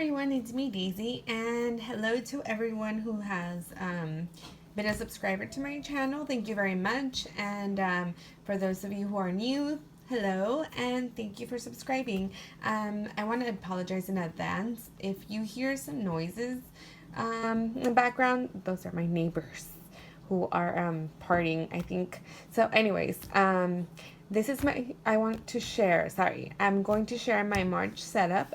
everyone, it's me Daisy, and hello to everyone who has been a subscriber to my channel. Thank you very much. And for those of you who are new, hello and thank you for subscribing. I want to apologize in advance if you hear some noises in the background. Those are my neighbors who are partying, I think. So anyways, this is I want to share, I'm going to share my March setup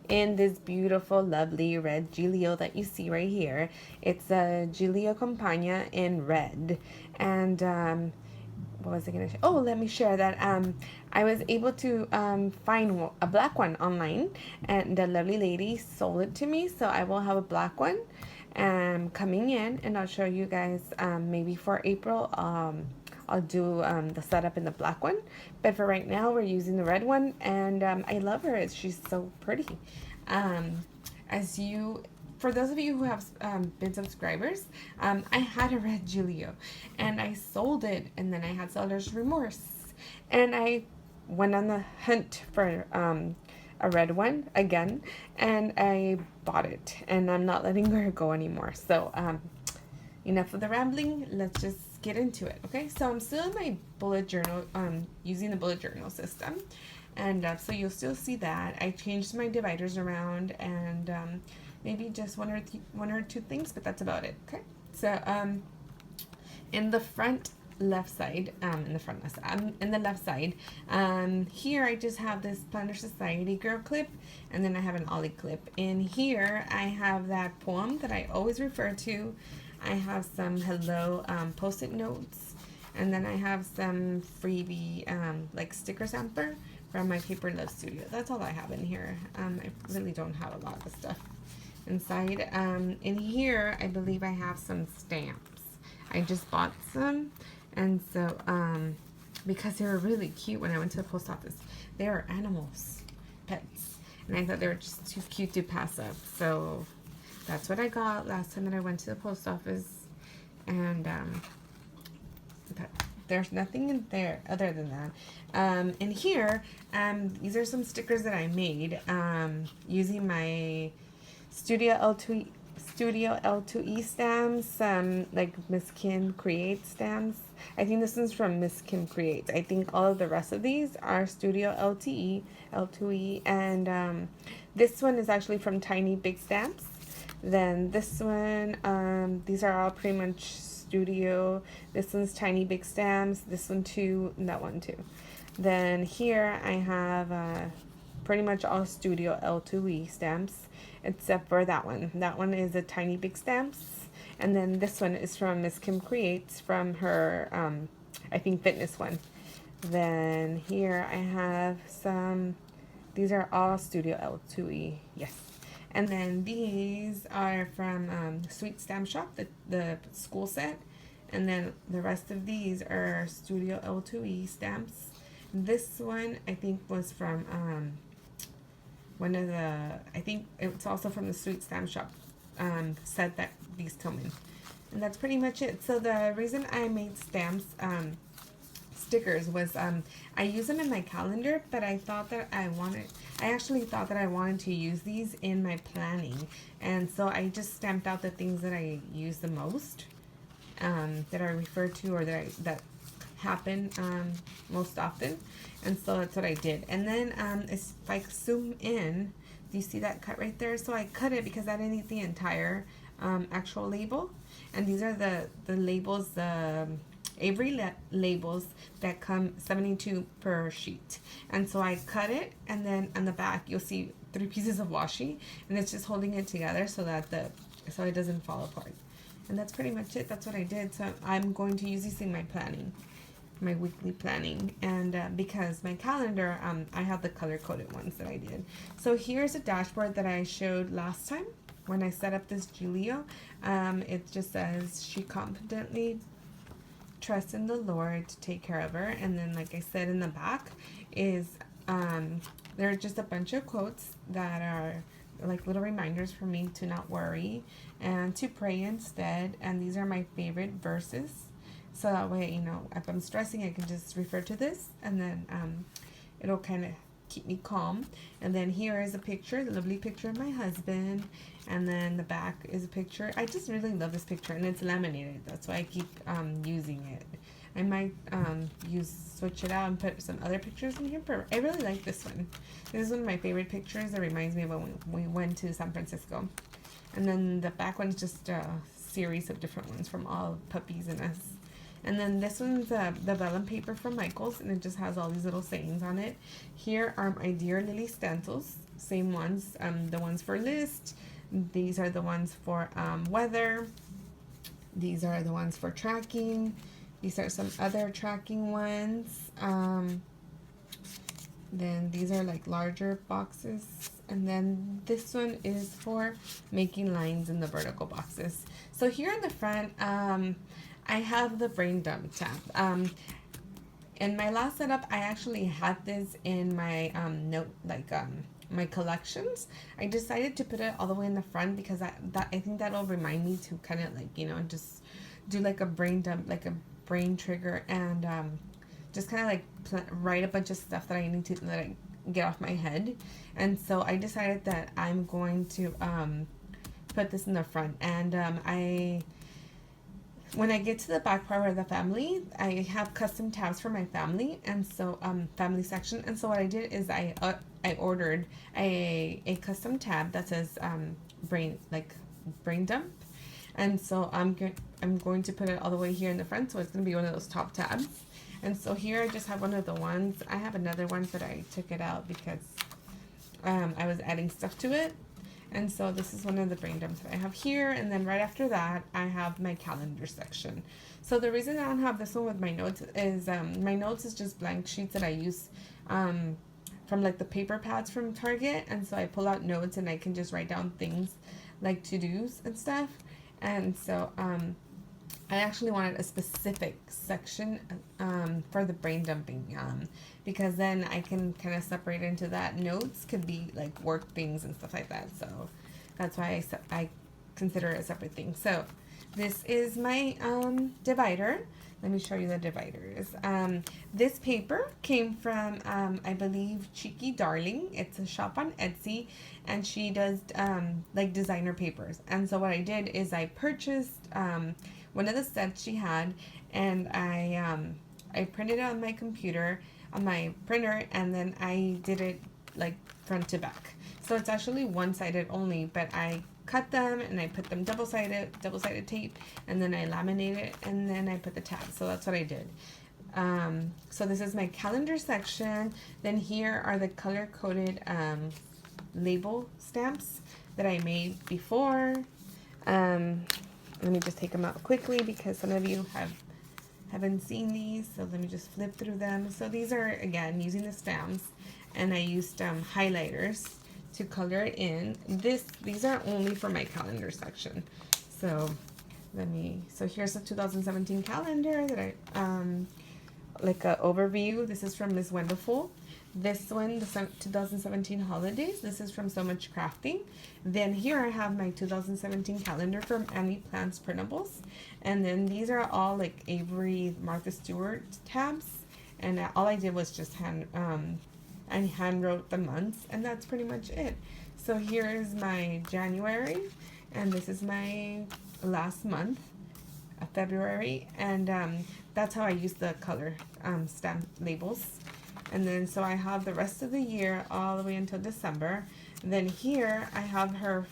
in this beautiful, lovely red Gillio that you see right here. It's a Gillio Compagna in red. And what was I going to share? Oh, let me share that I was able to find a black one online, and the lovely lady sold it to me, so I will have a black one coming in, and I'll show you guys maybe for April. I'll do the setup in the black one, but for right now we're using the red one, and I love her. She's so pretty. As you For those of you who have been subscribers, I had a red Gillio and I sold it, and then I had seller's remorse, and I went on the hunt for a red one again, and I bought it, and I'm not letting her go anymore. So enough of the rambling, let's just get into it. Okay, so I'm still in my bullet journal, using the bullet journal system, and so you'll still see that I changed my dividers around, and maybe just one or two things, but that's about it. Okay, so in the front left side, in the left side, here I just have this Planner Society girl clip, and then I have an Ollie clip. In here I have that poem that I always refer to. I have some hello post-it notes, and then I have some freebie like sticker sampler from my Paper Love Studio. That's all I have in here. I really don't have a lot of stuff inside. In here I believe I have some stamps. I just bought some, and so because they were really cute when I went to the post office. They are animals, pets, and I thought they were just too cute to pass up. So that's what I got last time that I went to the post office, and there's nothing in there other than that. In here, these are some stickers that I made using my Studio L2E stamps, like MsKimmcreates stamps. I think this is from MsKimmcreates. I think all of the rest of these are Studio L2E, and this one is actually from Tiny Big Stamps. Then this one, these are all pretty much Studio. This one's Tiny Big Stamps. This one too, and that one too. Then here I have pretty much all Studio L2E stamps, except for that one. That one is a Tiny Big Stamps. And then this one is from MsKimmcreates, from her, I think, fitness one. Then here I have some, these are all Studio L2E, yes. And then these are from Sweet Stamp Shop, the school set. And then the rest of these are Studio L2E stamps. This one I think was from one of the, I think it's also from the Sweet Stamp Shop set that these come in. And that's pretty much it. So the reason I made stamps, stickers, was I use them in my calendar, but I actually thought that I wanted to use these in my planning, and so I just stamped out the things that I use the most, that I refer to, or that happen most often, and so that's what I did. And then if I zoom in, do you see that cut right there? So I cut it because I didn't need the entire actual label, and these are the labels, the Avery labels that come 72 per sheet. And so I cut it, and then on the back you'll see 3 pieces of washi, and it's just holding it together so that so it doesn't fall apart. And that's pretty much it. That's what I did. So I'm going to use these in my planning, my weekly planning, and because my calendar, I have the color-coded ones that I did. So here's a dashboard that I showed last time when I set up this Gillio. It just says, she confidently trusts in the Lord to take care of her. And then, like I said, in the back is there are just a bunch of quotes that are like little reminders for me to not worry and to pray instead. And these are my favorite verses, so that way, if I'm stressing, I can just refer to this, and then it'll kind of keep me calm. And then here is a picture, the lovely picture of my husband. And then the back is a picture. I just really love this picture, and it's laminated. That's why I keep using it. I might switch it out and put some other pictures in here, but I really like this one. This is one of my favorite pictures. It reminds me of when we went to San Francisco. And then the back one's just a series of different ones from all puppies and us. And then this one's the vellum paper from Michaels, and it just has all these little sayings on it. Here are my Dear Lily stencils, same ones, the ones for list. These are the ones for weather. These are the ones for tracking. These are some other tracking ones. Then these are like larger boxes. And then this one is for making lines in the vertical boxes. So here in the front, I have the brain dump tab. In my last setup, I actually had this in my my collections. I decided to put it all the way in the front because I think that'll remind me to kind of like, you know, just do like a brain dump, like a brain trigger, and just kind of like write a bunch of stuff that I need to get off my head. And so I decided that I'm going to put this in the front. And when I get to the back part of the family, I have custom tabs for my family, and so family section. And so what I did is I ordered a custom tab that says brain dump, and so I'm going to put it all the way here in the front, so it's going to be one of those top tabs. And so here I just have one of the ones. I have another one, but I took it out because I was adding stuff to it. And so this is one of the brain dumps that I have here. And then right after that, I have my calendar section. So the reason I don't have this one with my notes is my notes is just blank sheets that I use from like the paper pads from Target. And so I pull out notes and I can just write down things like to-dos and stuff. And so I actually wanted a specific section for the brain dumping, because then I can kind of separate into that. Notes could be like work things and stuff like that. So that's why I consider it a separate thing. So this is my divider. Let me show you the dividers. This paper came from, I believe, Cheeky Darling. It's a shop on Etsy, and she does like designer papers. And so what I did is I purchased one of the sets she had, and I printed it on my computer, on my printer, and then I did it like front to back. So it's actually one-sided only, but I cut them and I put them double-sided tape, and then I laminate it, and then I put the tabs. So that's what I did. So this is my calendar section. Then here are the color-coded label stamps that I made before. Let me just take them out quickly because some of you haven't seen these, so let me just flip through them. So these are, again, using the stamps, and I used highlighters to color it in. These are only for my calendar section. So so here's the 2017 calendar that I like a overview. This is from Wendafuhl. This one, the 2017 holidays, this is from Sewmuchcrafting. Then here I have my 2017 calendar from Annnie Plants Printables. And then these are all like Avery Martha Stewart tabs. And all I did was just hand wrote the months, and that's pretty much it. So here is my January, and this is my last month, February. And that's how I use the color stamp labels. And then so I have the rest of the year all the way until December. And then here I have her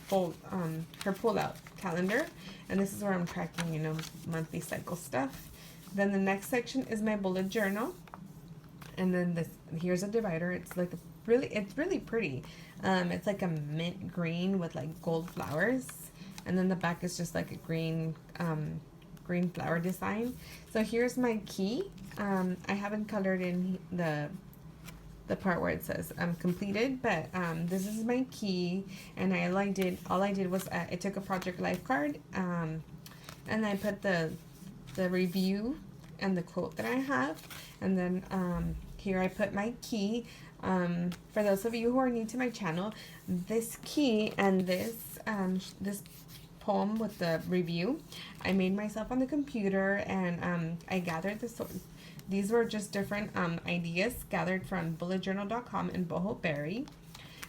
her pull-out calendar, and this is where I'm tracking, you know, monthly cycle stuff. Then the next section is my bullet journal, and then here's a divider. It's like it's really pretty. It's like a mint green with like gold flowers, and then the back is just like a green flower design. So here's my key. I haven't colored in the part where it says completed, but this is my key, and all I did was I took a Project Life card, and I put the review and the quote that I have, and then here I put my key. For those of you who are new to my channel, this key and this poem with the review I made myself on the computer, and I gathered these were just different ideas gathered from bulletjournal.com and Boho Berry.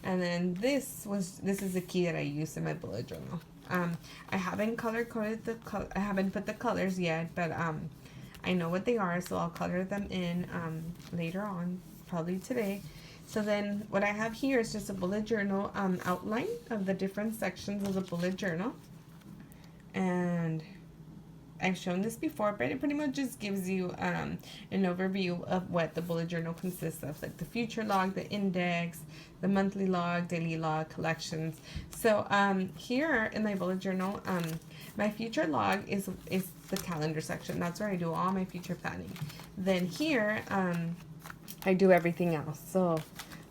And then this is the key that I used in my bullet journal. I haven't color coded I haven't put the colors yet, but I know what they are, so I'll color them in later on, probably today. So then what I have here is just a bullet journal outline of the different sections of the bullet journal. And I've shown this before, but it pretty much just gives you an overview of what the bullet journal consists of, like the future log, the index, the monthly log, daily log, collections. So here in my bullet journal, my future log is the calendar section. That's where I do all my future planning. Then here, I do everything else. So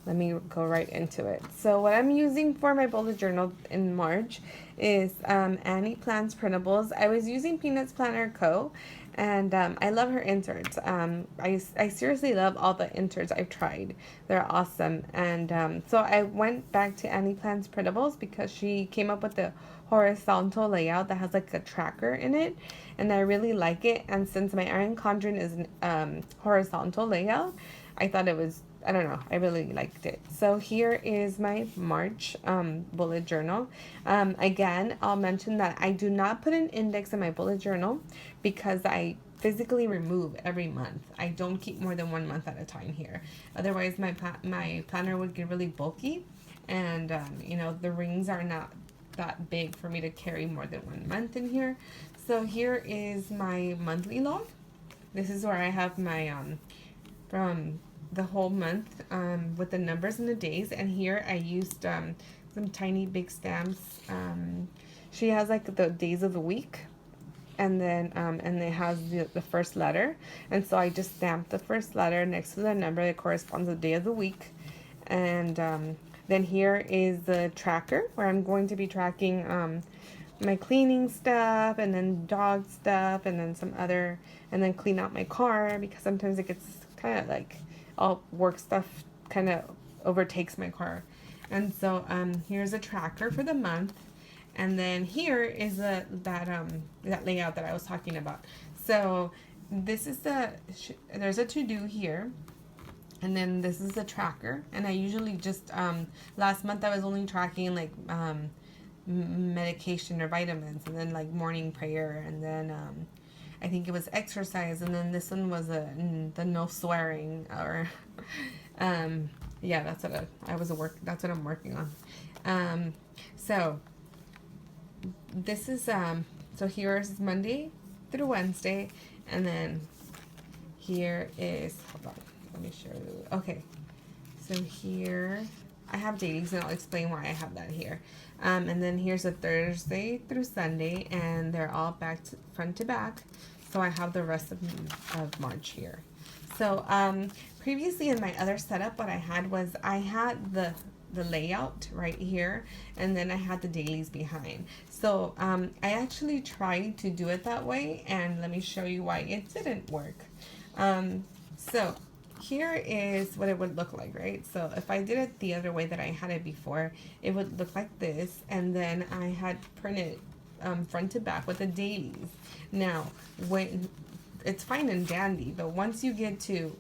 let me go right into it. So what I'm using for my bullet journal in March is Annnie Plans Printables. I was using Peanuts Planner Co. And I love her inserts. I seriously love all the inserts I've tried. They're awesome. And so I went back to Annnie Plans Printables because she came up with the horizontal layout that has like a tracker in it. And I really like it. And since my Iron Conjuring is horizontal layout, I thought it was, I don't know, I really liked it. So here is my March bullet journal. Again, I'll mention that I do not put an index in my bullet journal because I physically remove every month. I don't keep more than 1 month at a time here. Otherwise, my planner would get really bulky, and you know, the rings are not that big for me to carry more than 1 month in here. So here is my monthly log. This is where I have my from the whole month with the numbers and the days. And here I used some tiny big stamps. She has like the days of the week, and then and it has the first letter, and so I just stamped the first letter next to the number that corresponds to the day of the week. And then here is the tracker where I'm going to be tracking my cleaning stuff, and then dog stuff, and then some other, and then clean out my car because sometimes it gets kind of like all work stuff kind of overtakes my car. And so here's a tracker for the month, and then here is that layout that I was talking about. So this is there's a to-do here, and then this is the tracker. And I usually just last month I was only tracking like medication or vitamins, and then like morning prayer, and then I think it was exercise, and then this one was the no swearing, or yeah, that's what that's what I'm working on. So this is so here's Monday through Wednesday, and then here is, hold on, let me show you. Okay, so here I have dailies, and I'll explain why I have that here. And then here's a Thursday through Sunday, and they're all front to back. So I have the rest of March here. So previously in my other setup, what I had was I had the layout right here, and then I had the dailies behind. So I actually tried to do it that way, and let me show you why it didn't work. So here is what it would look like, right? So if I did it the other way that I had it before, it would look like this, and then I had printed front to back with the dailies. Now, when it's fine and dandy, but once you get to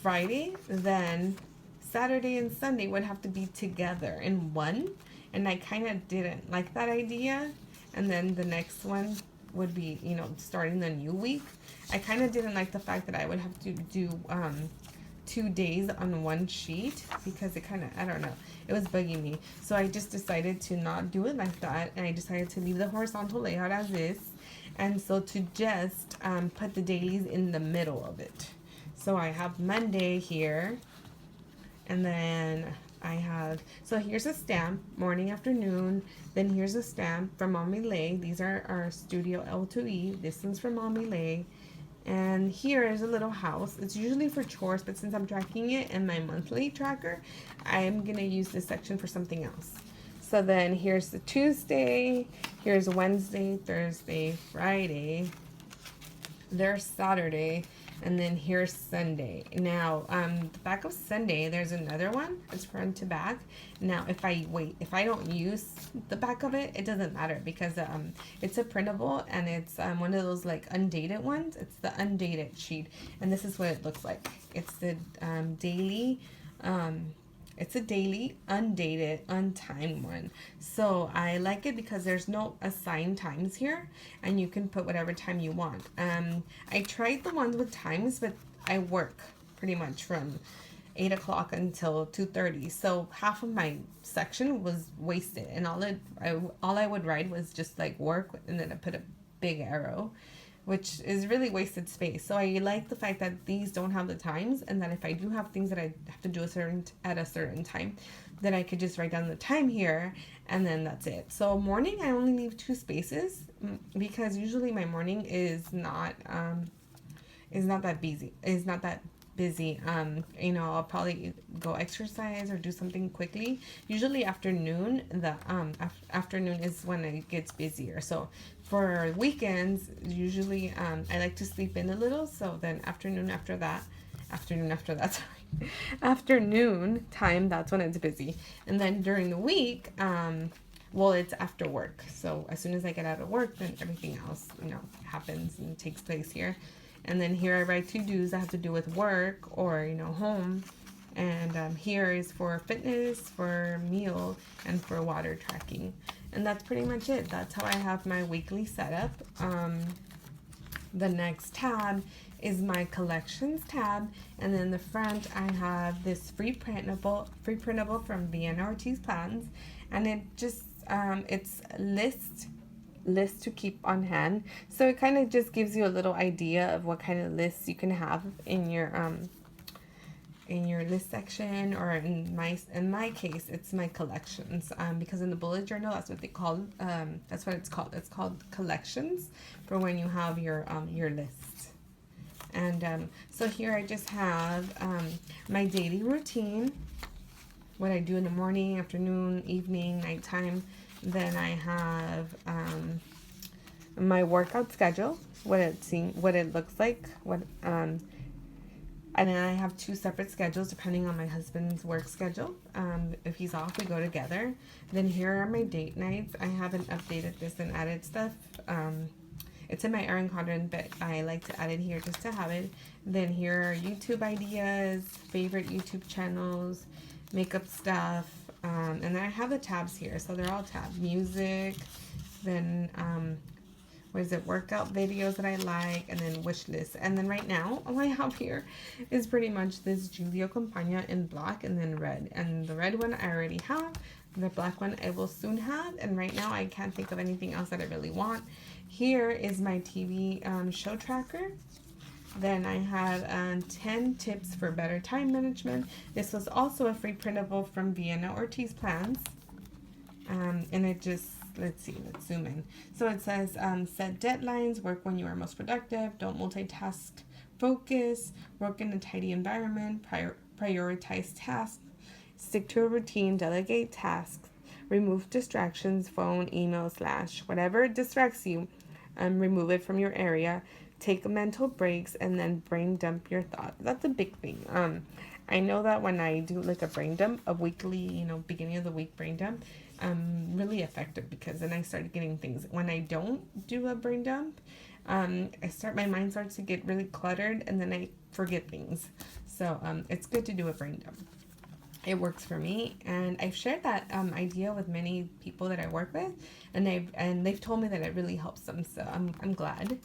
Friday, then Saturday and Sunday would have to be together in one, and I kind of didn't like that idea. And then the next one would be, you know, starting the new week. I kind of didn't like the fact that I would have to do 2 days on one sheet, because it kind of, I don't know, it was bugging me. So I just decided to not do it like that, and I decided to leave the horizontal layout as is, and so to just put the dailies in the middle of it. So I have Monday here, and then I have, so here's a stamp, morning, afternoon. Then here's a stamp from Lhey. These are our Studio L2E. This one's from Lhey. And here is a little house. It's usually for chores, but since I'm tracking it in my monthly tracker, I'm gonna use this section for something else. So then here's the Tuesday, here's Wednesday, Thursday, Friday, there's Saturday, And then here's Sunday. Now, the back of Sunday, there's another one. It's front to back. Now, if I don't use the back of it, it doesn't matter because it's a printable and it's one of those like undated ones. It's the undated sheet, and this is what it looks like. It's the daily. It's a daily, undated, untimed one. So I like it because there's no assigned times here and you can put whatever time you want. I tried the ones with times, but I work pretty much from 8 o'clock until 2:30. So half of my section was wasted, and all I would write was just like work, and then I put a big arrow, which is really wasted space. So I like the fact that these don't have the times, and that if I do have things that I have to do at a certain time, then I could just write down the time here, and then that's it. So morning, I only leave 2 spaces because usually my morning is not that busy. You know, I'll probably go exercise or do something quickly. Usually afternoon, afternoon is when it gets busier. So for weekends, usually I like to sleep in a little. So then afternoon time, that's when it's busy. And then during the week, well, it's after work. So as soon as I get out of work, then everything else, you know, happens and takes place here. And then here I write to-dos that have to do with work or, you know, home. And here is for fitness, for meal, and for water tracking. And that's pretty much it. That's how I have my weekly setup. The next tab is my collections tab. And then the front, I have this free printable from Vienna Ortiz Plans. And it just, it's list to keep on hand, so it kind of just gives you a little idea of what kind of lists you can have in your list section, or in my case it's my collections, because in the bullet journal that's what it's called. It's called collections for when you have your list. And so here I just have my daily routine, what I do in the morning, afternoon, evening, nighttime. Then I have my workout schedule, what it looks like, and then I have 2 separate schedules depending on my husband's work schedule. If he's off, we go together. Then here are my date nights. I haven't updated this and added stuff. It's in my Erin Condren, but I like to add it here just to have it. Then here are YouTube ideas, favorite YouTube channels, makeup stuff. And then I have the tabs here, so they're all tabs. Music, then workout videos that I like, and then wish list. And then right now, all I have here is pretty much this Gillio Compagna in black and then red. And the red one I already have, the black one I will soon have, and right now I can't think of anything else that I really want. Here is my TV show tracker. Then I have 10 tips for better time management. This was also a free printable from Vienna Ortiz Plans. And it just, let's zoom in. So it says, set deadlines, work when you are most productive, don't multitask, focus, work in a tidy environment, prioritize tasks, stick to a routine, delegate tasks, remove distractions, phone, email, / whatever distracts you, remove it from your area. Take mental breaks, and then brain dump your thoughts. That's a big thing. I know that when I do like a brain dump, a weekly, you know, beginning of the week brain dump, really effective, because then I start getting things. When I don't do a brain dump, my mind starts to get really cluttered, and then I forget things. So it's good to do a brain dump. It works for me, and I've shared that idea with many people that I work with, and they've told me that it really helps them. So I'm glad.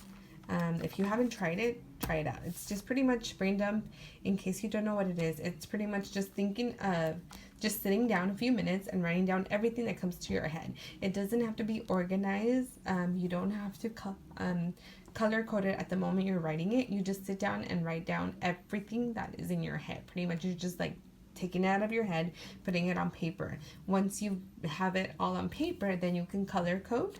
If you haven't tried it, try it out. It's just pretty much brain dump. In case you don't know what it is, it's pretty much just thinking of just sitting down a few minutes and writing down everything that comes to your head. It doesn't have to be organized. You don't have to color code it at the moment you're writing it. You just sit down and write down everything that is in your head. Pretty much you're just like taking it out of your head, putting it on paper. Once you have it all on paper, then you can color code.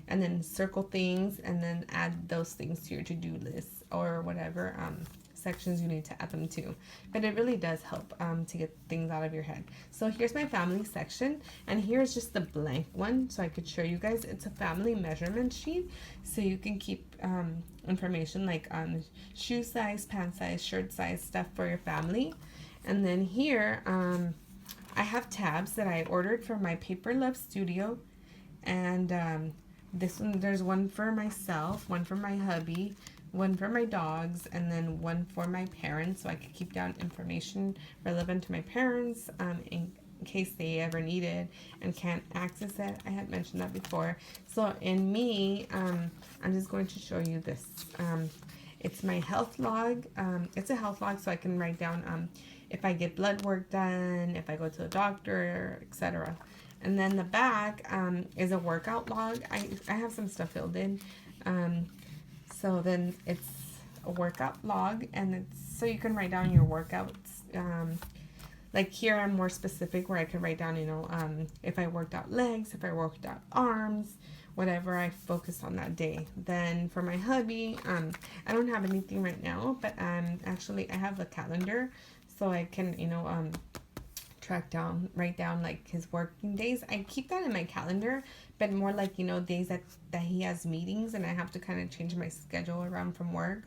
And then circle things, and then add those things to your to-do list or whatever sections you need to add them to. But it really does help to get things out of your head. So here's my family section, and here's just the blank one so I could show you guys. It's a family measurement sheet, so you can keep information like shoe size, pant size, shirt size, stuff for your family. And then here I have tabs that I ordered from my Paper Love Studio, and this one, there's one for myself, one for my hubby, one for my dogs, and then one for my parents, so I could keep down information relevant to my parents in case they ever need it and can't access it. I had mentioned that before. So in me, I'm just going to show you this. It's my health log. It's a health log, so I can write down if I get blood work done, if I go to the doctor, etc. And then the back is a workout log. I have some stuff filled in. So then it's a workout log, and it's so you can write down your workouts. Like here I'm more specific where I can write down, you know, if I worked out legs, if I worked out arms, whatever I focused on that day. Then for my hubby, I don't have anything right now, but actually I have a calendar so I can, you know, write down like his working days. I keep that in my calendar, but more like, you know, days that he has meetings and I have to kind of change my schedule around from work,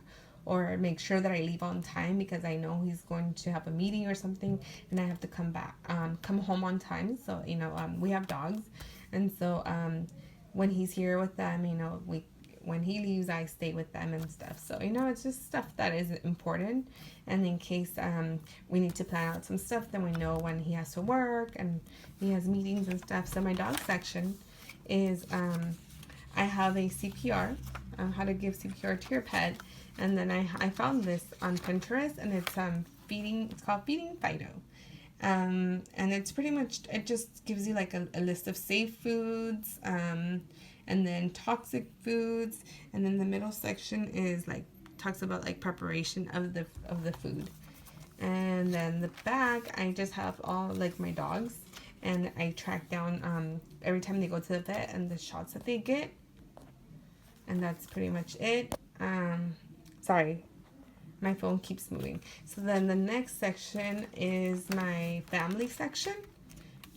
or make sure that I leave on time because I know he's going to have a meeting or something and I have to come home on time. So, you know, we have dogs, and so when he's here with them, you know, when he leaves, I stay with them and stuff. So, you know, it's just stuff that is important. And in case we need to plan out some stuff, then we know when he has to work and he has meetings and stuff. So my dog section is, I have a CPR, how to give CPR to your pet. And then I found this on Pinterest, and it's called Feeding Fido. And it's pretty much, it just gives you like a list of safe foods, and then toxic foods, and then the middle section is like talks about like preparation of the food. And then the back, I just have all like my dogs, and I track down every time they go to the vet and the shots that they get, and that's pretty much it. Sorry, my phone keeps moving. So then the next section is my family section,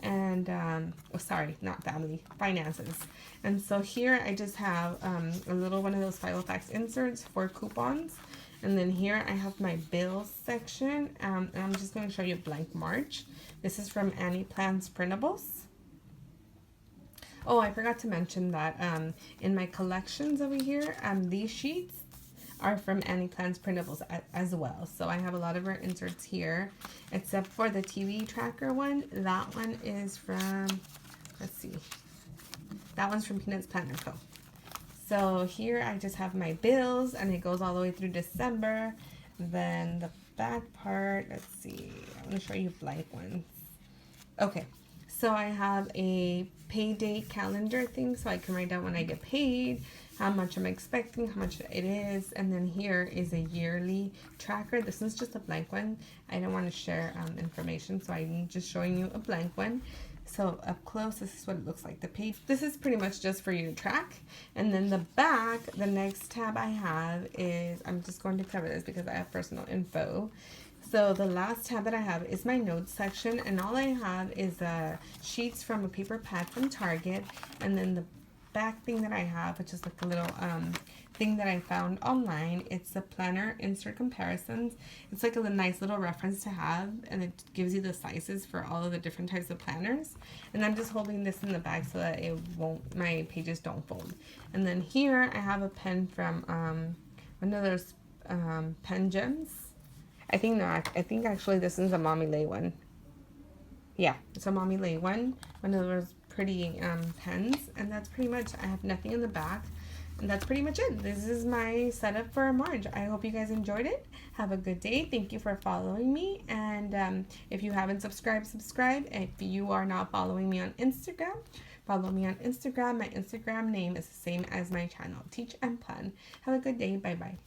and sorry, not family, finances. And so here I just have a little one of those Filofax inserts for coupons, and then here I have my bills section, and I'm just going to show you blank March. This is from Annnie Plans Printables. Oh, I forgot to mention that in my collections over here, these sheets are from Annnie Plans Printables as well. So I have a lot of her inserts here, except for the TV tracker one. That one is from, let's see, that one's from Peanuts Planner Co. So here I just have my bills, and it goes all the way through December. Then the back part, let's see, I'm going to show you blank ones. Okay, so I have a pay date calendar thing, so I can write down when I get paid, how much I'm expecting, how much it is, and then here is a yearly tracker. This is just a blank one. I don't want to share information, so I'm just showing you a blank one. So up close, this is what it looks like. The page, this is pretty much just for you to track. And then the back, the next tab I have is, I'm just going to cover this because I have personal info. So the last tab that I have is my notes section, and all I have is sheets from a paper pad from Target, and then the back thing that I have, which is like a little thing that I found online. It's a planner insert comparisons. It's like a nice little reference to have, and it gives you the sizes for all of the different types of planners. And I'm just holding this in the bag so that it won't, my pages don't fold. And then here I have a pen from one of those pen gems. I think not. I think actually this is a Mommy Lhey one. Yeah, it's a Mommy Lhey one of those pretty pens, and that's pretty much, I have nothing in the back, and that's pretty much it. This is my setup for March. I hope you guys enjoyed it. Have a good day. Thank you for following me, and if you haven't subscribed, subscribe. If you are not following me on Instagram, follow me on Instagram. My Instagram name is the same as my channel, Teach and Plan. Have a good day. Bye bye.